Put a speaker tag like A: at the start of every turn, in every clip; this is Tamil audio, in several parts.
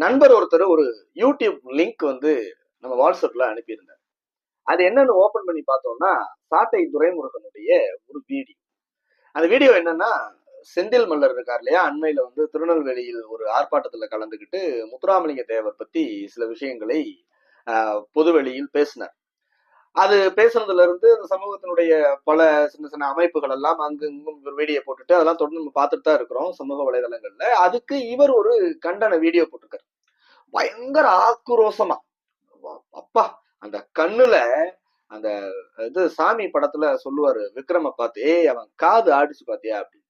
A: நண்பர் ஒருத்தர் ஒரு யூடியூப் லிங்க் வந்து நம்ம வாட்ஸ்அப்ல அனுப்பியிருந்தார். அது என்னன்னு ஓபன் பண்ணி பார்த்தோம்னா, சாட்டை துரைமுருகனுடைய ஒரு வீடியோ. அந்த வீடியோ என்னன்னா, செந்தில் மல்லர் இருக்கார் இல்லையா? அண்மையில வந்து திருநெல்வேலியில் ஒரு ஆர்ப்பாட்டத்துல கலந்துக்கிட்டு முத்துராமலிங்க தேவர் பத்தி சில விஷயங்களை பொதுவெளியில் பேசினார். அது பேசுனதுல இருந்து அந்த சமூகத்தினுடைய பல சின்ன சின்ன அமைப்புகள் எல்லாம் அங்கு இங்கும் ஒரு வீடியோ போட்டுட்டு அதெல்லாம் தொடர்ந்து நம்ம பார்த்துட்டு தான் இருக்கிறோம் சமூக வலைதளங்கள்ல. அதுக்கு இவர் ஒரு கண்டன வீடியோ போட்டிருக்காரு. பயங்கர ஆக்ரோஷமா, அப்பா அந்த கண்ணுல அந்த இது சாமி படத்துல சொல்லுவாரு விக்ரம பார்த்து, ஏய் அவன் காது ஆடிச்சு பாத்தியா அப்படின்னு.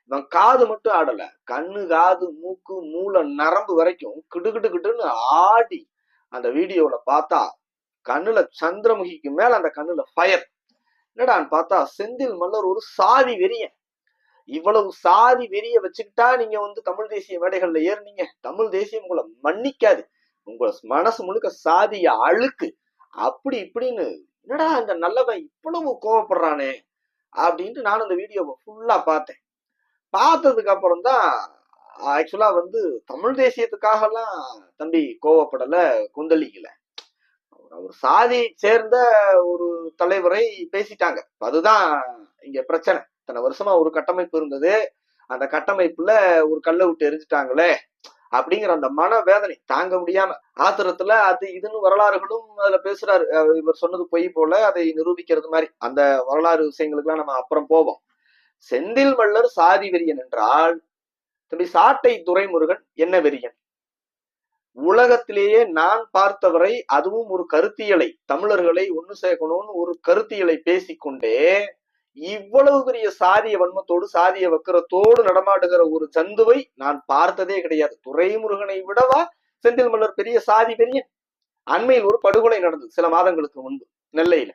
A: இவன் காது மட்டும் ஆடல, கண்ணு காது மூக்கு மூளை நரம்பு வரைக்கும் கிடுகிட்டு கிட்டுன்னு ஆடி அந்த வீடியோல பார்த்தா கண்ணுல சந்திரமுகிக்கு மேல அந்த கண்ணுல ஃபயர். என்னடான்னு பார்த்தா செந்தில் மல்லர் ஒரு சாதி வெறியன். இவ்வளவு சாதி வெறிய வச்சுக்கிட்டா நீங்க வந்து தமிழ் தேசிய மேடைகள்ல ஏறினீங்க, தமிழ் தேசியம் உங்களை மன்னிக்காது, உங்க மனசு முழுக்க சாதிய அழுக்கு அப்படி இப்படின்னு. என்னடா இந்த நல்லவன் இவ்வளவு கோவப்படுறானே அப்படின்ட்டு நான் அந்த வீடியோவை ஃபுல்லா பார்த்தேன். பார்த்ததுக்கு அப்புறம் தான் ஆக்சுவலா வந்து தமிழ் தேசியத்துக்காக எல்லாம் தம்பி கோவப்படல, கொந்தளிக்கல. அவர் சாதியை சேர்ந்த ஒரு தலைவரை பேசிட்டாங்க. அதுதான் இங்க பிரச்சனை. இத்தனை வருஷமா ஒரு கட்டமைப்பு இருந்தது, அந்த கட்டமைப்புல ஒரு கல்லை விட்டு எரிஞ்சுட்டாங்களே அப்படிங்கிற அந்த மன வேதனை தாங்க முடியாம ஆத்திரத்துல அது இதுன்னு வரலாறுகளும் அதுல பேசுறாரு. இவர் சொன்னது பொய் போல அதை நிரூபிக்கிறது மாதிரி அந்த வரலாறு விஷயங்களுக்கு எல்லாம் நம்ம அப்புறம் போவோம். செந்தில் மல்லர் சாதி வெறியன் என்றால் தம்பி சாட்டை துரைமுருகன் என்ன வெறியன்? உலகத்திலேயே நான் பார்த்தவரை, அதுவும் ஒரு கருத்தியலை, தமிழர்களை ஒண்ணு சேர்க்கணும்னு ஒரு கருத்தியலை பேசிக்கொண்டே இவ்வளவு பெரிய சாதிய வன்மத்தோடு சாதிய வக்கரத்தோடு நடமாடுகிற ஒரு ஜந்துவை நான் பார்த்ததே கிடையாது. துரைமுருகனை விடவா செந்தில் மல்லர் பெரிய சாதி பெரியன்? அண்மையில் ஒரு படுகொலை நடந்தது சில மாதங்களுக்கு முன்பு நெல்லையில.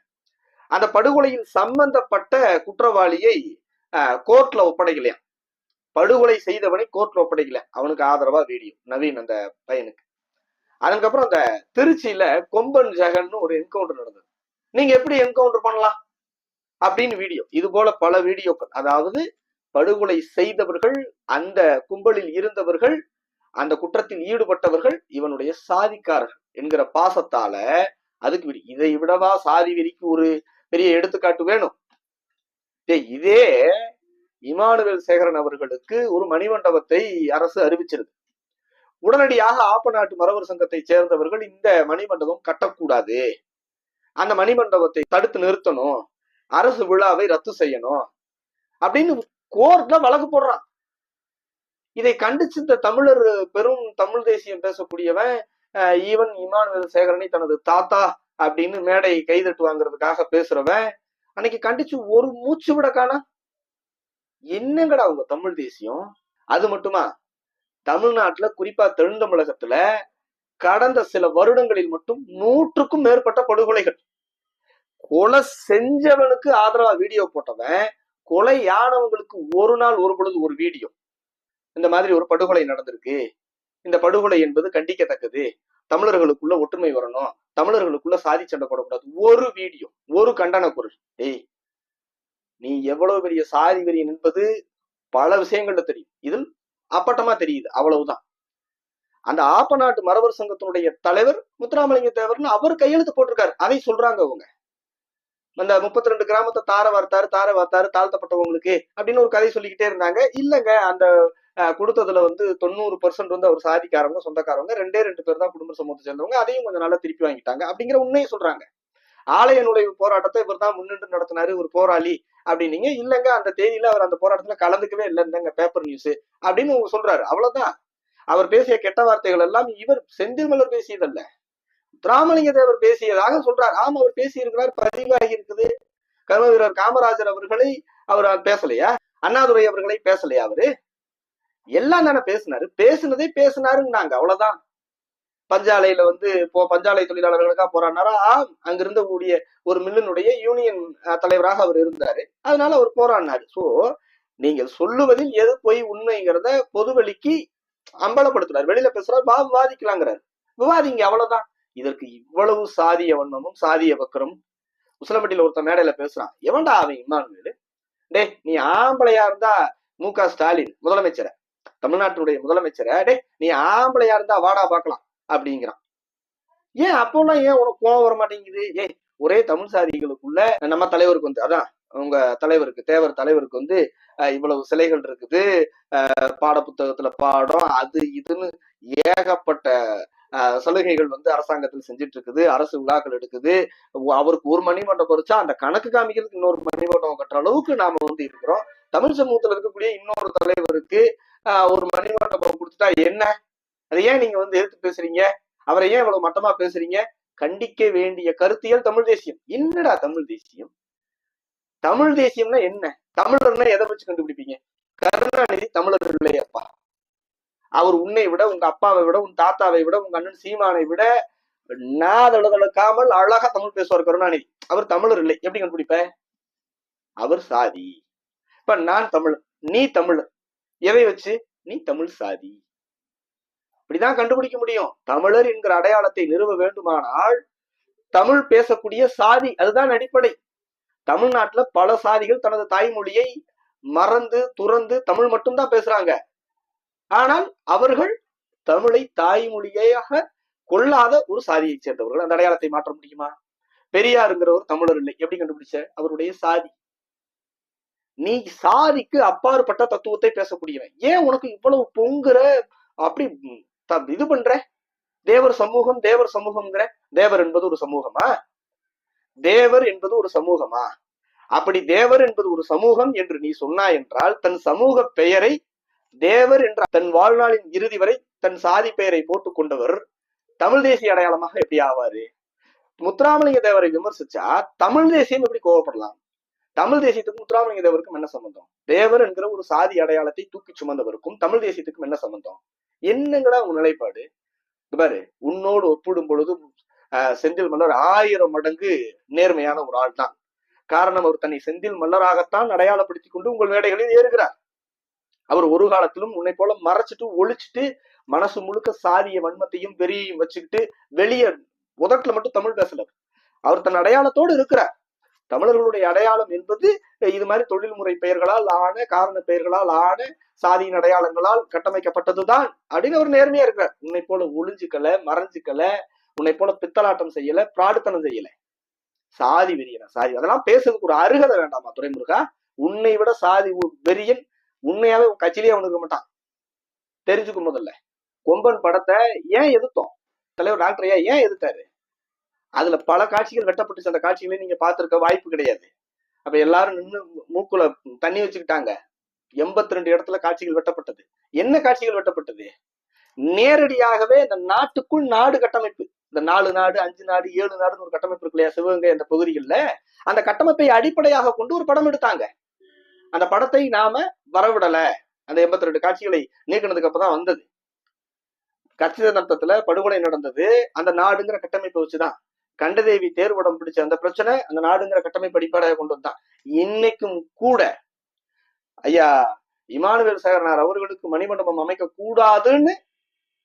A: அந்த படுகொலையில் சம்பந்தப்பட்ட குற்றவாளியை கோர்ட்ல ஒப்படைக்கலையா, படுகொலை செய்தவனை கோர்ட்ல ஒப்படைக்கல, அவனுக்கு ஆதரவா வீடியோ நவீன் அந்த பையனுக்கு. அதுக்கப்புறம் அந்த திருச்சியில கொம்பன் ஜெகன் ஒரு என்கவுண்டர் நடந்தது. நீங்க எப்படி என்கவுண்டர் பண்ணலாம் அப்படின்னு வீடியோ. இது போல பல வீடியோக்கள். அதாவது படுகொலை செய்தவர்கள், அந்த கும்பலில் இருந்தவர்கள், அந்த குற்றத்தில் ஈடுபட்டவர்கள் இவனுடைய சாதிக்காரர்கள் என்கிற பாசத்தால அதுக்கு இதை விடவா சாதி வெறிக்கு ஒரு பெரிய எடுத்துக்காட்டு வேணும்? இதே இமானுவேல் சேகரன் அவர்களுக்கு ஒரு மணிமண்டபத்தை அரசு அறிவிச்சிருக்கு. உடனடியாக ஆப்ப நாட்டு மறவர் சங்கத்தை சேர்ந்தவர்கள் இந்த மணிமண்டபம் கட்டக்கூடாது, அந்த மணிமண்டபத்தை தடுத்து நிறுத்தணும், அரசு விழாவை ரத்து செய்யணும் அப்படின்னு கோர்ட்ல வழக்கு போடுறான். இதை கண்டிச்சு இந்த தமிழர் பெரும் தமிழ் தேசியம் பேசக்கூடியவன் ஈவன் இமானுவேல் சேகரனை தனது தாத்தா அப்படின்னு மேடை கைதட்டு வாங்குறதுக்காக பேசுறவன் அன்னைக்கு கண்டிச்சு ஒரு மூச்சு விட காணா. என்னங்கடா உங்க தமிழ் தேசியம்? அது மட்டுமா, தமிழ்நாட்டுல குறிப்பா தென்தமிழகத்துல கடந்த சில வருடங்களில் மட்டும் 100க்கும் மேற்பட்ட படுகொலைகள். கொலை செஞ்சவனுக்கு ஆதரவா வீடியோ போட்டவன், கொலை யானவங்களுக்கு ஒரு நாள் ஒரு பொழுது ஒரு வீடியோ, இந்த மாதிரி ஒரு படுகொலை நடந்திருக்கு, இந்த படுகொலை என்பது கண்டிக்கத்தக்கது, தமிழர்களுக்குள்ள ஒற்றுமை வரணும், தமிழர்களுக்குள்ள சாதி சண்டை போடக்கூடாது, ஒரு வீடியோ, ஒரு கண்டன குரல். ஏய், நீ எவ்வளவு பெரிய சாதி வெறியன் என்பது பல விஷயங்கள்ல தெரியும், இதில் அப்பட்டமா தெரியுது, அவ்வளவுதான். அந்த ஆப்ப நாட்டு மறவர் சங்கத்தினுடைய தலைவர் முத்துராமலிங்க தேவர்னு அவர் கையெழுத்து போட்டிருக்காரு. அதை சொல்றாங்க அவங்க. அந்த 32 கிராமத்தை தாரை வார்த்தாரு தாழ்த்தப்பட்டவங்களுக்கு அப்படின்னு ஒரு கதை சொல்லிக்கிட்டே இருந்தாங்க. இல்லங்க, அந்த கொடுத்ததுல வந்து 90% வந்து அவர் சாதிக்காரவங்க சொந்தக்காரவங்க, 2 பேர் தான் குடும்ப சமூகத்தை சேர்ந்தவங்க, அதையும் கொஞ்சம் நல்லா திருப்பி வாங்கிட்டாங்க அப்படிங்கிற உண்மையை சொல்றாங்க. ஆலய நுழைவு போராட்டத்தை இவர் தான் முன்னின்று நடத்தினாரு, ஒரு போராளி அப்படின்னீங்க. இல்லங்க, அந்த தேதியில அவர் அந்த போராட்டத்துல கலந்துக்கவே இல்லைங்க, பேப்பர் நியூஸ் அப்படின்னு சொல்றாரு. அவ்வளவுதான். அவர் பேசிய கெட்ட வார்த்தைகள் எல்லாம் இவர் செந்தில் மல்லர் பேசியதல்ல, முத்துராமலிங்க தேவர் பேசியதாக சொல்றார். ஆமா, அவர் பேசி இருக்கிறார், பதிவாகி இருக்குது. கர்ம வீரர் காமராஜர் அவர்களை அவர் பேசலையா? அண்ணாதுரை அவர்களை பேசலையா? அவரு எல்லாம் தானே பேசினாரு, பேசுனதே பேசினாருன்னாங்க, அவ்வளவுதான். பஞ்சாலையில வந்து பஞ்சாலை தொழிலாளர்களுக்காக போராடினாரா? அங்கிருந்த கூடிய ஒரு மில்லினுடைய யூனியன் தலைவராக அவர் இருந்தாரு, அதனால அவர் போராடினாரு. சோ நீங்கள் சொல்லுவதில் எது பொய் உண்மைங்கிறத பொதுவெளிக்கு அம்பலப்படுத்துறாரு, வெளியில பேசுறாரு, விவாதிக்கலாங்கிறாரு, விவாதிங்க, அவ்வளவுதான். இதற்கு இவ்வளவு சாதிய வன்மமும் சாதிய வக்கரம். உசிலம்பட்டியில ஒருத்த மேடையில பேசுறான், எவன்டா அவன் இமானுவேலு? டே, நீ ஆம்பளையா இருந்தா மு க ஸ்டாலின் முதலமைச்சரை, தமிழ்நாட்டினுடைய முதலமைச்சரை, டே நீ ஆம்பளையா இருந்தா வாடா பாக்கலாம் அப்படிங்கிறான். ஏன் அப்போலாம் ஏன் உனக்கு கோவம் வர மாட்டேங்குது? ஏய், ஒரே தமிழ் சாதிகளுக்குள்ள நம்ம தலைவருக்கு வந்து, அதான் உங்க தலைவருக்கு, தேவர் தலைவருக்கு வந்து இவ்வளவு சிலைகள் இருக்குது, பாட புத்தகத்துல பாடம், அது இதுன்னு ஏகப்பட்ட சலுகைகள் வந்து அரசாங்கத்தில் செஞ்சுட்டு இருக்குது, அரசு விழாக்கள் எடுக்குது. அவருக்கு ஒரு மணிமண்டபம் வச்சா அந்த கணக்கு காமிக்கிறதுக்கு இன்னொரு மணிமண்டபம் கட்டுற அளவுக்கு நாம வந்து இருக்கிறோம். தமிழ் சமூகத்துல இருக்கக்கூடிய இன்னொரு தலைவருக்கு ஒரு மணிமண்டபம் கொடுத்துட்டா என்ன? அதை ஏன் நீங்க வந்து எதிர்த்து பேசுறீங்க? அவரை ஏன் இவ்வளவு மட்டமா பேசுறீங்க? கண்டிக்க வேண்டிய கருத்தியல் தமிழ் தேசியம். என்னடா தமிழ் தேசியம்? தமிழ் தேசியம்னா என்ன? தமிழர்னா எதை வச்சு கண்டுபிடிப்பீங்க? கருணாநிதி தமிழர் இல்லையப்பா. அவர் உன்னை விட, உங்க அப்பாவை விட, உன் தாத்தாவை விட, உங்க அண்ணன் சீமானை விட நாதழுதழுக்காமல் அழகா தமிழ் பேசுவார் கருணாநிதி. அவர் தமிழர் இல்லை. எப்படி கண்டுபிடிப்ப? அவர் சாதி. இப்ப நான் தமிழர், நீ தமிழர், எதை வச்சு? நீ தமிழ் சாதி. இப்படிதான் கண்டுபிடிக்க முடியும். தமிழர் என்கிற அடையாளத்தை நிறுவ வேண்டுமானால் தமிழ் பேசக்கூடிய சாதி, அதுதான் அடிப்படை. தமிழ்நாட்டுல பல சாதிகள் தனது தாய்மொழியை மறந்து துறந்து தமிழ் மட்டும்தான் பேசுறாங்க. ஆனால் அவர்கள் தமிழை தாய்மொழியாக கொள்ளாத ஒரு சாதியை சேர்ந்தவர்கள். அந்த அடையாளத்தை மாற்ற முடியுமா? பெரியாருங்கிறவர் தமிழர் இல்லை. எப்படி கண்டுபிடிச்ச? அவருடைய சாதி. நீ சாதிக்கு அப்பாற்பட்ட தத்துவத்தை பேசக்கூடியவன். ஏன் உனக்கு இவ்வளவு பொங்குற, அப்படி இது பண்ற? தேவர் சமூகம், தேவர் சமூகம்ங்கிற. தேவர் என்பது ஒரு சமூகமா? தேவர் என்பது ஒரு சமூகமா? அப்படி தேவர் என்பது ஒரு சமூகம் என்று நீ சொன்னாய் என்றால், தன் சமூக பெயரை தேவர் என்ற தன் வாழ்நாளின் இறுதி வரை தன் சாதி பெயரை போட்டுக் கொண்டவர் தமிழ் தேசிய அடையாளமாக எப்படி ஆவாரு? முத்துராமலிங்க தேவரை விமர்சிச்சா தமிழ் தேசியம் எப்படி கோவப்படலாம்? தமிழ் தேசியத்துக்கும் முத்துராமலிங்க தேவருக்கும் என்ன சம்பந்தம்? தேவர் என்கிற ஒரு சாதி அடையாளத்தை தூக்கி சுமந்தவருக்கும் தமிழ் தேசியத்துக்கும் என்ன சம்பந்தம்? என்னங்கடா உன் நிலைப்பாடு? பாரு, உன்னோடு ஒப்பிடும் பொழுது செந்தில் மல்லர் 1000 மடங்கு நேர்மையான ஒரு ஆள் தான். காரணம், அவர் தன்னை செந்தில் மல்லராகத்தான் அடையாளப்படுத்திக் கொண்டு உங்கள் மேடைகளில் ஏறுகிறார். அவர் ஒரு காலத்திலும் உன்னை போல மறைச்சிட்டு ஒழிச்சிட்டு மனசு முழுக்க சாதிய வன்மத்தையும் வெறியையும் வச்சுக்கிட்டு வெளியே உதட்டுல மட்டும் தமிழ் பேசல. அவர் தன் அடையாளத்தோடு இருக்கிறார். தமிழர்களுடைய அடையாளம் என்பது இது மாதிரி தொழில்முறை பெயர்களால் ஆன, காரண பெயர்களால் ஆன, சாதியின் அடையாளங்களால் கட்டமைக்கப்பட்டதுதான் அப்படின்னு அவர் நேர்மையா இருக்கிறார். உன்னை போல ஒளிஞ்சுக்கல, மறைஞ்சுக்கல, உன்னை போல பித்தலாட்டம் செய்யல, பிராடுத்தனம் செய்யல. சாதி வெறியனா? சாதி அதெல்லாம் பேசுறதுக்கு ஒரு அருகதை வேண்டாமா துரைமுருகா? உன்னை விட சாதி வெறியன் உண்மையாவே கட்சியிலேயே அவனுக்கு மாட்டான். தெரிஞ்சுக்கும் முதல்ல. கொம்பன் படத்தை ஏன் எதிர்த்தோம்? தலைவர் டாக்டர் ஐயா ஏன் எதிர்த்தாரு? அதுல பல காட்சிகள் வெட்டப்பட்டுச்சு. அந்த காட்சிகளை நீங்க பார்த்திருக்க வாய்ப்பு கிடையாது. அப்ப எல்லாரும் நின்று மூக்குல தண்ணி வச்சுக்கிட்டாங்க. 82 இடத்துல காட்சிகள் வெட்டப்பட்டது. என்ன காட்சிகள் வெட்டப்பட்டது? நேரடியாகவே இந்த நாட்டுக்குள் நாடு கட்டமைப்பு, இந்த 4 நாடு 5 நாடு 7 நாடுன்னு ஒரு கட்டமைப்பு இருக்கு இல்லையா சிவகங்கை அந்த பகுதிகளில், அந்த கட்டமைப்பை அடிப்படையாக கொண்டு ஒரு படம் எடுத்தாங்க. அந்த படத்தை நாம வரவிடல. அந்த 82 காட்சிகளை நீக்கினதுக்கு அப்பதான் வந்தது. கச்சிதத்துல படுகொலை நடந்தது அந்த நாடுங்கிற கட்டமைப்பை வச்சுதான். கண்டதேவி தேர்வடம் பிடிச்ச அந்த பிரச்சனை அந்த நாடுங்கிற கட்டமைப்பு அடிப்படையாக கொண்டு வந்தான். இன்னைக்கும் கூட ஐயா இமானுவேல் சேகரனார் அவர்களுக்கு மணிமண்டபம் அமைக்க கூடாதுன்னு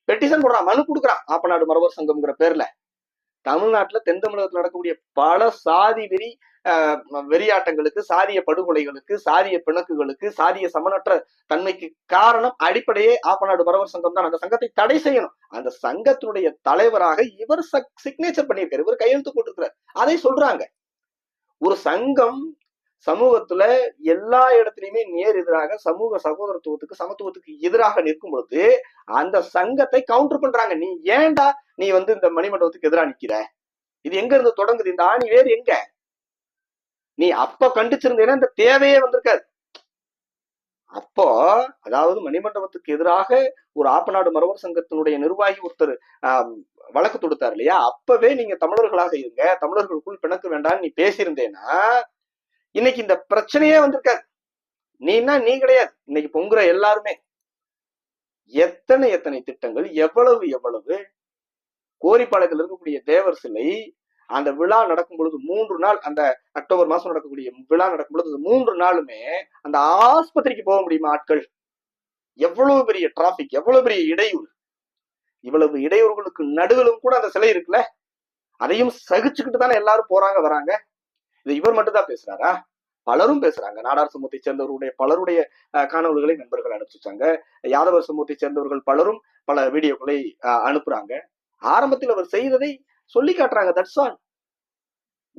A: பெட்டிஷன் போடுறான், மனு கொடுக்குறான். ஆப்பநாடு மரபர் சங்கம்ங்கிற பேர்ல. தமிழ்நாட்டுல தென் தமிழகத்துல நடக்கக்கூடிய பல சாதி வெறியாட்டங்களுக்கு, சாதிய படுகொலைகளுக்கு, சாதிய பிணக்குகளுக்கு, சாதிய சமனற்ற தன்மைக்கு காரணம் அடிப்படையே ஆப்பநாடு மரவர் சங்கம் தான். அந்த சங்கத்தை தடை செய்யணும். அந்த சங்கத்தினுடைய தலைவராக இவர் சிக்னேச்சர் பண்ணியிருக்காரு, இவர் கையெழுத்து போட்டிருக்கிறார். அதை சொல்றாங்க. ஒரு சங்கம் சமூகத்துல எல்லா இடத்துலயுமே நேர் எதிராக சமூக சகோதரத்துவத்துக்கு சமத்துவத்துக்கு எதிராக நிற்கும் பொழுது அந்த சங்கத்தை கவுண்டர் பண்றாங்க. நீ ஏன்டா நீ வந்து இந்த மணிமண்டபத்துக்கு எதிராக நிக்கிற? இது எங்க இருந்து தொடங்குது? இந்த ஆணி வேறு எங்க? நீ அப்ப கண்டிச்சிருந்தேன்னா இந்த தேவையே வந்திருக்காது. அப்போ அதாவது மணிமண்டபத்துக்கு எதிராக ஒரு ஆப்பநாடு மரவர் சங்கத்தினுடைய நிர்வாகி ஒருத்தர் வழக்கு தொடுத்தார் இல்லையா? அப்பவே நீங்க தமிழர்களாக இருங்க, தமிழர்களுக்குள் பிணக்கு வேண்டாம் நீ பேசியிருந்தேன்னா இன்னைக்கு இந்த பிரச்சனையே வந்திருக்காது. நீன்னா நீ கிடையாது. இன்னைக்கு பொங்குற எல்லாருமே எத்தனை எத்தனை திட்டங்கள், எவ்வளவு கோரிப்பாளையத்தில் இருக்கக்கூடிய தேவர் சிலை அந்த விழா நடக்கும் பொழுது 3 நாள், அந்த அக்டோபர் மாசம் நடக்கக்கூடிய விழா நடக்கும் பொழுது 3 நாளுமே அந்த ஆஸ்பத்திரிக்கு போக முடியுமா ஆட்கள்? எவ்வளவு பெரிய டிராபிக், எவ்வளவு பெரிய இடையூறு. இவ்வளவு இடையூறுகளுக்கு நடுவிலும் கூட அந்த சிலை இருக்குல்ல, அதையும் சகிச்சுக்கிட்டு தானே எல்லாரும் போறாங்க வராங்க. இது இவர் மட்டும் தான் பேசுறாரா? பலரும் பேசுறாங்க. நாடார் சமூகத்தை சேர்ந்தவர்களுடைய பலருடைய காணொலிகளை நண்பர்கள் அனுப்பிச்சு வச்சாங்க. யாதவர் சமூகத்தை சேர்ந்தவர்கள் பலரும் பல வீடியோக்களை அனுப்புறாங்க. ஆரம்பத்தில் அவர் செய்ததை சொல்லி காட்டுறாங்க. That's all.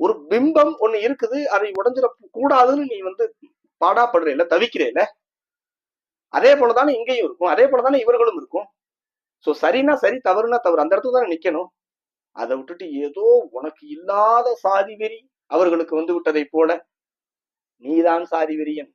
A: ஒரு பிம்பம் ஒண்ணு இருக்குது, அதை உடைஞ்சிட கூடாதுன்னு நீ பாடாப்படுற இல்ல, தவிக்கிறேல. அதே போலதானே இங்கேயும் இருக்கும், அதே போலதானே இவர்களும் இருக்கும். சோ சரினா சரி, தவறுனா தவறு, அந்த இடத்துல தானே நிக்கணும். அதை விட்டுட்டு ஏதோ உனக்கு இல்லாத சாதி வெறி அவர்களுக்கு விட்டதை போல நீதான் சாதி வெறியன்,